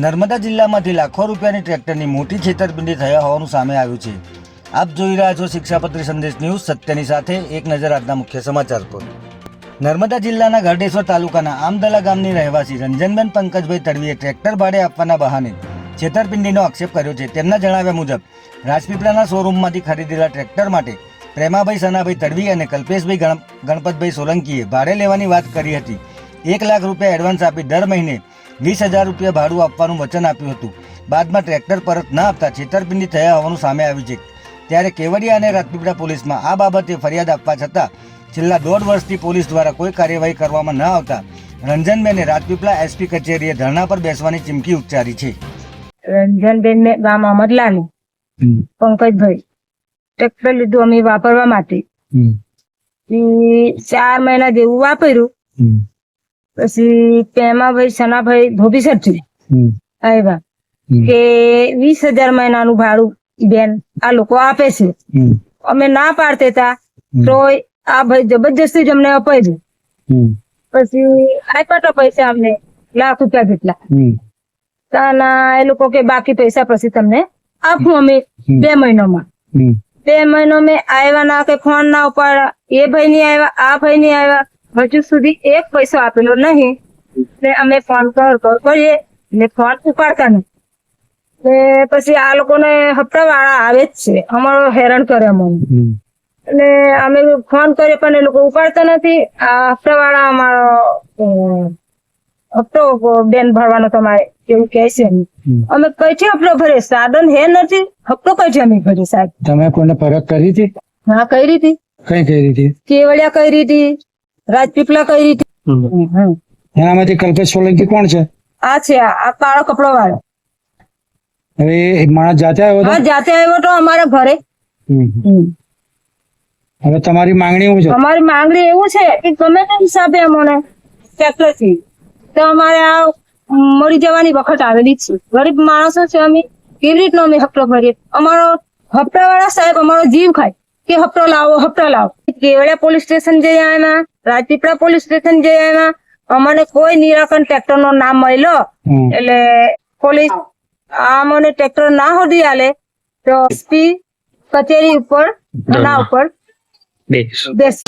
નર્મદા જિલ્લામાંથી લાખો રૂપિયાની ટ્રેક્ટરની મોટી છેતરપિંડી થયા હોવાનું સામે આવ્યું છે। આપ જોઈ રહ્યા છો શિક્ષાપત્રી સંદેશ ન્યૂઝ, સત્યની સાથે એક નજર આજના મુખ્ય સમાચાર પર। નર્મદા જિલ્લાના ગરડેશ્વર તાલુકાના આમદલા ગામની રહેવાસી રંજનબેન પંકજભાઈ તડવીએ ટ્રેક્ટર ભાડે આપવાના બહાને છેતરપિંડીનો આક્ષેપ કર્યો છે। તેમના જણાવ્યા મુજબ રાજપીપળાના શોરૂમમાંથી ખરીદેલા ટ્રેક્ટર માટે પ્રેમાભાઈ સનાભાઈ તડવી અને કલ્પેશભાઈ ગણપતભાઈ સોલંકીએ ભાડે લેવાની વાત કરી હતી। 1 લાખ રૂપિયા એડવાન્સ આપી દર મહિને 20,000 રૂપિયા ભાડું આપવાનું વચન આપ્યું હતું। બાદમાં ટ્રેક્ટર પરત ન આપતા છેતરપિંડી થયા હોવાનું સામે આવ્યું છે। ત્યારે કેવડિયા અને રાજપીપળા પોલીસમાં આ બાબતે ફરિયાદ આપવા છતાં છેલ્લા 1.5 વર્ષથી પોલીસ દ્વારા કોઈ કાર્યવાહી કરવામાં ન આવતા રંજનબેને રાજપીપળા એસપી કચેરીએ ધરણા પર બેસવાની ચીમકી ઉચ્ચારી છે। રંજનબેન ને ગામ અમદલાની પંકજભાઈ ટ્રેક્ટર લીધું અમે વાપરવા માટે 4 મહિના જેવું વાપર્યું। પછી પેમાભાઈ સનાભાઈ ધોબીસરથી આવ્યા કે 20,000 મહિનાનું ભાડું બેન આ લોકો આપે છે। અમે ના પાડતા હતા તો આ ભાઈ જબરજસ્તી જ અમને અપાયું। પછી આપ્યા તો પૈસા અમને 1 લાખ રૂપિયા જેટલા। એ લોકો કે બાકી પૈસા પછી તમને આપું અમે 2 મહિનામાં। 2 મહિનો મેં આવ્યા ના કે ફોન ના ઉપાડ્યા, એ ભાઈ નહીં આવ્યા, આ ભાઈ નહીં આવ્યા, હજુ સુધી 1 પૈસો આપેલો નહીં। ને અમે ફોન કરીએ ને ફોન ઉપાડતા નહીં। પછી આ લોકોને હપ્તા વાળા આવે જ છે, અમારો હેરાન કરે અમને। અને અમે ફોન કરીએ પણ એ લોકો ઉપાડતા નથી। આ હપ્તા વાળા અમારો હપ્તો બેન ભરવાનો તમારે એવું કહે છે। અમે કઈ છે હપ્તો ભરે? સાધન હે નથી, હપ્તો કઈ છે અમે ભરી સાહેબ। તમે કોઈને પરત કરી હતી? હા કરી હતી। કઈ કરી હતી? કેવડિયા કરી હતી, રાજપીપળા કરી હતી। એનામાંથી કલ્પેશ સોલંકી કોણ છે? આ છે આ કાળો કપડો વાળો। હવે એ માણસ જાતે આવ્યો હતો? હા જાતે આવ્યો તો અમારા ઘરે। હવે તમારી માંગણી શું છે? અમારી માંગણી એવું છે કે ગમે તે હિસાબે અમને ટ્રેક્ટર થી તો અમારે આ મરી જવાની વખત આવેલી છે। ગરીબ માણસો છે અમે, કેવી રીતનો અમે હપ્તો ભરીએ? અમારો હપ્તા વાળા સાહેબ અમારો જીવ ખાય કે હપ્તો લાવો, હપ્તો લાવો। કેવડિયા પોલીસ સ્ટેશન જઈ આવ્યા, રાજપીપળા પોલીસ સ્ટેશન જઈ આવ્યા, અમને કોઈ નિરાકરણ ટ્રેક્ટર નો નામ મળ્યો। એટલે પોલીસ આ મને ટ્રેક્ટર ના હોધી આલે તો એસપી કચેરી ઉપર ધરણા ઉપર બેસ।